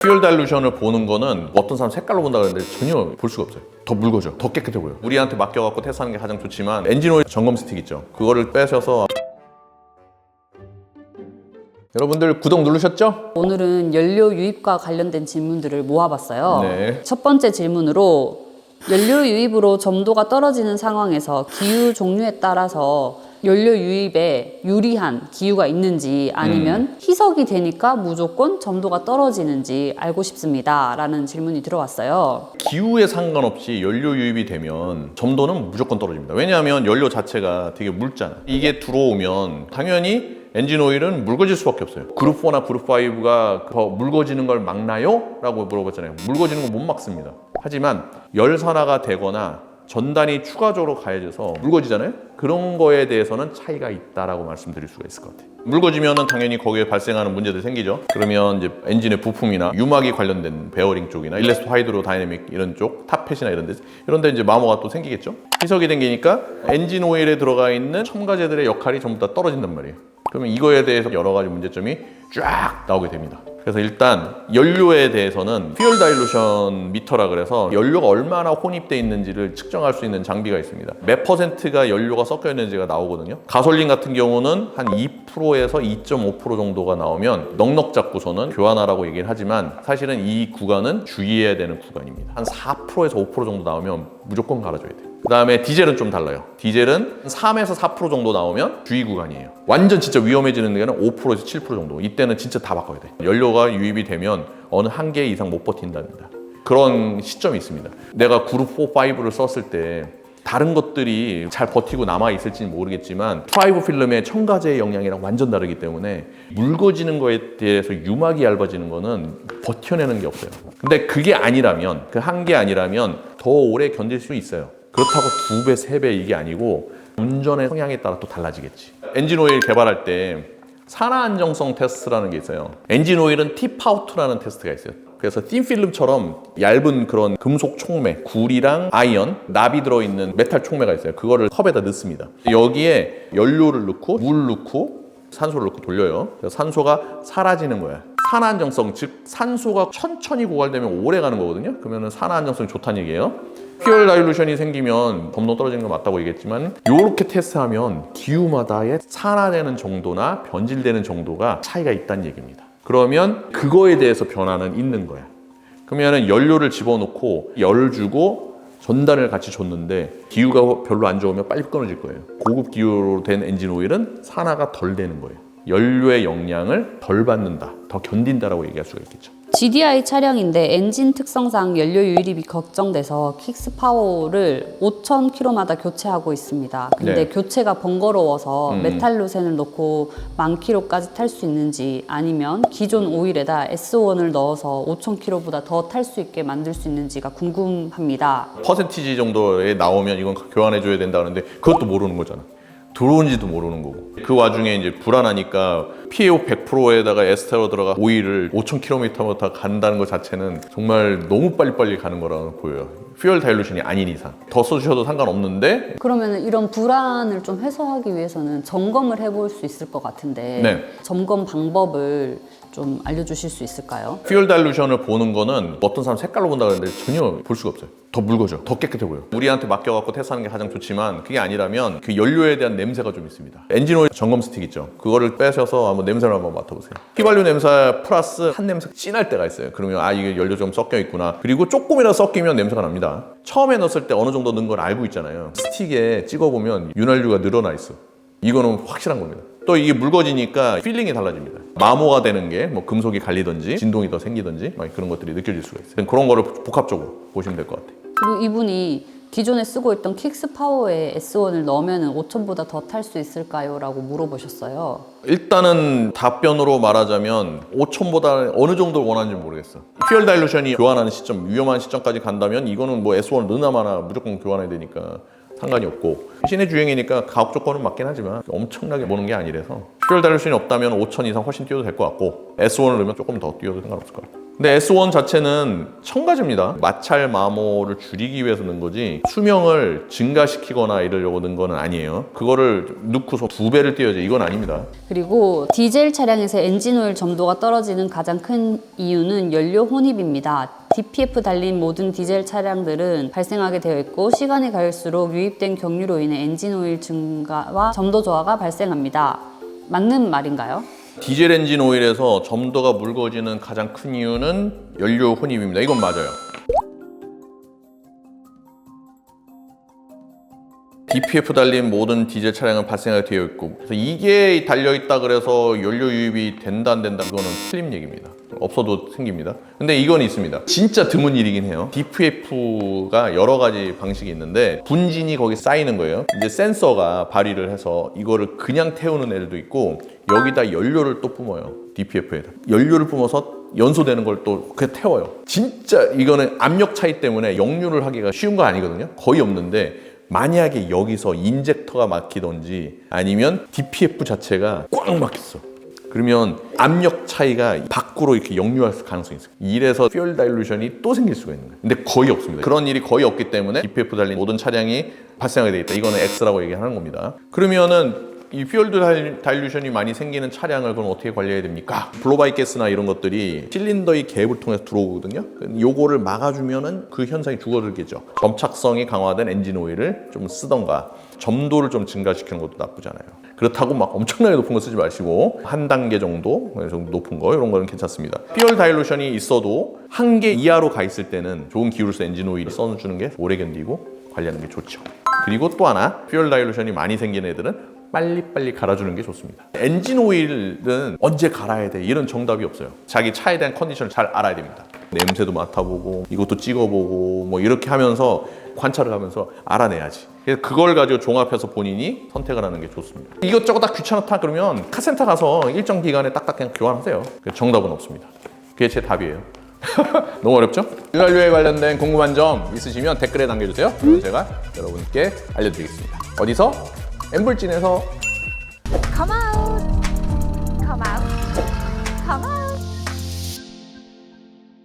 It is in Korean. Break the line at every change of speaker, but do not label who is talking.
퓨얼 다일루션을 보는 거는 어떤 사람 색깔로 본다 그러는데 전혀 볼 수가 없어요. 더 묽어져, 더 깨끗해 보여. 우리한테 맡겨갖고 테스트하는 게 가장 좋지만 엔진 오일 점검 스틱 있죠, 그거를 빼셔서. 여러분들 구독 누르셨죠?
오늘은 연료 유입과 관련된 질문들을 모아봤어요.
네.
첫 번째 질문으로 연료 유입으로 점도가 떨어지는 상황에서 기유 종류에 따라서 연료 유입에 유리한 기유가 있는지 아니면 희석이 되니까 무조건 점도가 떨어지는지 알고 싶습니다 라는 질문이 들어왔어요.
기후에 상관없이 연료 유입이 되면 점도는 무조건 떨어집니다. 왜냐하면 연료 자체가 되게 묽잖아. 이게 들어오면 당연히 엔진 오일은 묽어질 수밖에 없어요. 그룹 4나 그룹 5가 더 묽어지는 걸 막나요? 라고 물어봤잖아요. 묽어지는 건 못 막습니다. 하지만 열산화가 되거나 전단이 추가적으로 가해져서 묽어지잖아요. 그런 거에 대해서는 차이가 있다라고 말씀드릴 수가 있을 것 같아요. 묽어지면은 당연히 거기에 발생하는 문제들이 생기죠. 그러면 이제 엔진의 부품이나 유막이 관련된 베어링 쪽이나 일레스토 하이드로 다이내믹 이런 쪽, 탑펫이나 이런 데 이제 마모가 또 생기겠죠. 희석이 생기니까 엔진 오일에 들어가 있는 첨가제들의 역할이 전부 다 떨어진단 말이에요. 그러면 이거에 대해서 여러 가지 문제점이 쫙 나오게 됩니다. 그래서 일단 연료에 대해서는 퓨얼 다일루션 미터라 그래서 연료가 얼마나 혼입되어 있는지를 측정할 수 있는 장비가 있습니다. 몇 퍼센트가 연료가 섞여 있는지가 나오거든요. 가솔린 같은 경우는 한 2%에서 2.5% 정도가 나오면 넉넉 잡고서는 교환하라고 얘기를 하지만 사실은 이 구간은 주의해야 되는 구간입니다. 한 4%에서 5% 정도 나오면 무조건 갈아줘야 돼요. 그 다음에 디젤은 좀 달라요. 디젤은 3에서 4% 정도 나오면 주의 구간이에요. 완전 진짜 위험해지는 데는 5%에서 7% 정도. 이때는 진짜 다 바꿔야 돼. 연료가 유입이 되면 어느 한계 이상 못 버틴답니다. 그런 시점이 있습니다. 내가 그룹 4, 5를 썼을 때 다른 것들이 잘 버티고 남아있을지는 모르겠지만 프라이브 필름의 첨가제의 영향이랑 완전 다르기 때문에 묽어지는 거에 대해서 유막이 얇아지는 거는 버텨내는 게 없어요. 근데 그게 아니라면, 그 한계 아니라면 더 오래 견딜 수 있어요. 그렇다고 2배, 3배 이게 아니고 운전의 성향에 따라 또 달라지겠지. 엔진 오일 개발할 때 산화 안정성 테스트라는 게 있어요. 엔진 오일은 팁아웃라는 테스트가 있어요. 그래서 틴필름처럼 얇은 그런 금속 촉매, 구리랑 아이언, 납이 들어있는 메탈 촉매가 있어요. 그거를 컵에다 넣습니다. 여기에 연료를 넣고 물 넣고 산소를 넣고 돌려요. 그래서 산소가 사라지는 거야. 산화 안정성, 즉 산소가 천천히 고갈되면 오래 가는 거거든요. 그러면 산화 안정성이 좋다는 얘기예요. 퓨얼 다일루션이 생기면 점도 떨어지는 건 맞다고 얘기했지만 이렇게 테스트하면 기후마다의 산화되는 정도나 변질되는 정도가 차이가 있다는 얘기입니다. 그러면 그거에 대해서 변화는 있는 거야. 그러면 연료를 집어넣고 열을 주고 전단을 같이 줬는데 기후가 별로 안 좋으면 빨리 끊어질 거예요. 고급 기후로 된 엔진 오일은 산화가 덜 되는 거예요. 연료의 영향을 덜 받는다, 더 견딘다라고 얘기할 수가 있겠죠.
GDI 차량인데 엔진 특성상 연료 유입이 걱정돼서 킥스파워를 5,000km마다 교체하고 있습니다. 근데
네.
교체가 번거로워서 메탈루센을 넣고 10,000km까지 탈 수 있는지 아니면 기존 오일에다 S1을 넣어서 5,000km보다 더 탈 수 있게 만들 수 있는지가 궁금합니다.
퍼센티지 정도에 나오면 이건 교환해줘야 된다는데 그것도 모르는 거잖아. 들어온지도 모르는 거고. 그 와중에 이제 불안하니까 PAO 100%에다가 에스테로 들어가 오일을 5,000km부터 간다는 것 자체는 정말 너무 빨리빨리 가는 거라고 보여요. 퓨얼 다일루션이 아닌 이상. 더 써주셔도 상관없는데.
그러면 이런 불안을 좀 해소하기 위해서는 점검을 해볼 수 있을 것 같은데
네.
점검 방법을 좀 알려주실 수 있을까요?
퓨얼 다일루션을 보는 거는 어떤 사람 색깔로 본다 그러는데 전혀 볼 수가 없어요. 더 묽어져, 더 깨끗해 보여. 우리한테 맡겨갖고 테스트하는 게 가장 좋지만 그게 아니라면 그 연료에 대한 냄새가 좀 있습니다. 엔진 오일 점검 스틱 있죠, 그거를 빼셔서 한번 냄새를 한번 맡아보세요. 휘발유 냄새 플러스 한 냄새 진할 때가 있어요. 그러면 아, 이게 연료 좀 섞여 있구나. 그리고 조금이라도 섞이면 냄새가 납니다. 처음에 넣었을 때 어느 정도 넣은 걸 알고 있잖아요. 스틱에 찍어보면 윤활유가 늘어나 있어. 이거는 확실한 겁니다. 또 이게 묽어지니까 필링이 달라집니다. 마모가 되는 게 뭐 금속이 갈리든지 진동이 더 생기든지 막 그런 것들이 느껴질 수가 있어요. 그런 거를 복합적으로 보시면 될 것 같아요.
그리고 이분이 기존에 쓰고 있던 킥스파워에 S1을 넣으면 5,000보다 더 탈 수 있을까요? 라고 물어보셨어요.
일단은 답변으로 말하자면 5,000보다 어느 정도를 원하는지 모르겠어. 퓨얼 다일루션이 교환하는 시점, 위험한 시점까지 간다면 이거는 뭐 S1을 넣나 마나 무조건 교환해야 되니까 상관이 없고, 시내 주행이니까 가혹 조건은 맞긴 하지만 엄청나게 보는 게 아니라서 퓨얼 다일루션이 없다면 5,000 이상 훨씬 뛰어도 될 것 같고 S1을 넣으면 조금 더 뛰어도 상관없을 것 같아요. 근데 S1 자체는 첨가제입니다. 마찰 마모를 줄이기 위해서 넣은 거지 수명을 증가시키거나 이러려고 넣은 거는 아니에요. 그거를 넣고서 2배를 띄워야지 이건 아닙니다.
그리고 디젤 차량에서 엔진오일 점도가 떨어지는 가장 큰 이유는 연료 혼입입니다. DPF 달린 모든 디젤 차량들은 발생하게 되어 있고 시간이 갈수록 유입된 경유로 인해 엔진오일 증가와 점도 저하가 발생합니다. 맞는 말인가요?
디젤 엔진 오일에서 점도가 묽어지는 가장 큰 이유는 연료 혼입입니다. 이건 맞아요. DPF 달린 모든 디젤 차량은 발생하게 되어 있고 그래서 이게 달려있다 그래서 연료 유입이 된다 안 된다 이거는 틀린 얘기입니다. 없어도 생깁니다. 근데 이건 있습니다. 진짜 드문 일이긴 해요. DPF가 여러 가지 방식이 있는데 분진이 거기 쌓이는 거예요. 이제 센서가 발휘를 해서 이거를 그냥 태우는 애들도 있고 여기다 연료를 또 뿜어요. DPF에다 연료를 뿜어서 연소되는 걸 또 그냥 태워요. 진짜 이거는 압력 차이 때문에 역류를 하기가 쉬운 거 아니거든요. 거의 없는데 만약에 여기서 인젝터가 막히던지 아니면 DPF 자체가 꽉 막혔어. 그러면 압력 차이가 밖으로 이렇게 역류할 가능성이 있어요. 이래서 퓨얼 다일루션이 또 생길 수가 있는 거예요. 근데 거의 없습니다. 그런 일이 거의 없기 때문에 DPF 달린 모든 차량이 발생하게 되어 있다. 이거는 X라고 얘기하는 겁니다. 그러면은 이 퓨얼 다일루션이 많이 생기는 차량을 그럼 어떻게 관리해야 됩니까? 블로바이 가스나 이런 것들이 실린더의 갭을 통해서 들어오거든요. 요거를 막아주면은 그 현상이 줄어들겠죠. 점착성이 강화된 엔진 오일을 좀 쓰던가 점도를 좀 증가시키는 것도 나쁘지 않아요. 그렇다고 막 엄청나게 높은 거 쓰지 마시고 한 단계 정도 높은 거 이런 거는 괜찮습니다. 퓨얼 다일루션이 있어도 1개 이하로 가 있을 때는 좋은 기울수 엔진 오일을 써주는 게 오래 견디고 관리하는 게 좋죠. 그리고 또 하나 퓨얼 다일루션이 많이 생긴 애들은 빨리빨리 갈아주는 게 좋습니다. 엔진 오일은 언제 갈아야 돼 이런 정답이 없어요. 자기 차에 대한 컨디션을 잘 알아야 됩니다. 냄새도 맡아보고 이것도 찍어보고 뭐 이렇게 하면서 관찰을 하면서 알아내야지. 그래서 그걸 가지고 종합해서 본인이 선택을 하는 게 좋습니다. 이것저것 다 귀찮다 그러면 카센터 가서 일정 기간에 딱딱 그냥 교환하세요. 정답은 없습니다. 그게 제 답이에요. 너무 어렵죠? 유연료에 관련된 궁금한 점 있으시면 댓글에 남겨주세요. 그럼 제가 여러분께 알려드리겠습니다. 어디서? 엠블진에서